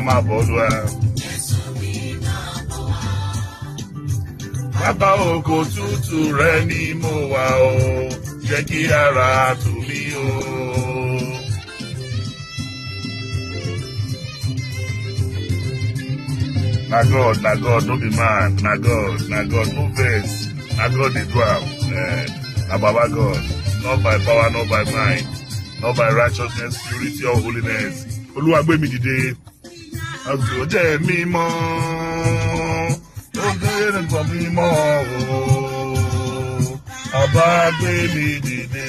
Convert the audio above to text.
máa bọ̀ lọ́wọ́. Bàbá oko tútù rẹ ni mo wà o, jẹ́ kí ara tù mí o. Na God, no be man, na God, no vex, na God dey do am. Na Baba God, not by power, not by might, not by righteousness, purity or holiness. Olúwa gbé mi dìde, ó jẹ́ mímọ́, ó gbé nǹkan mímọ́ o. Bàbá gbé mi dìde.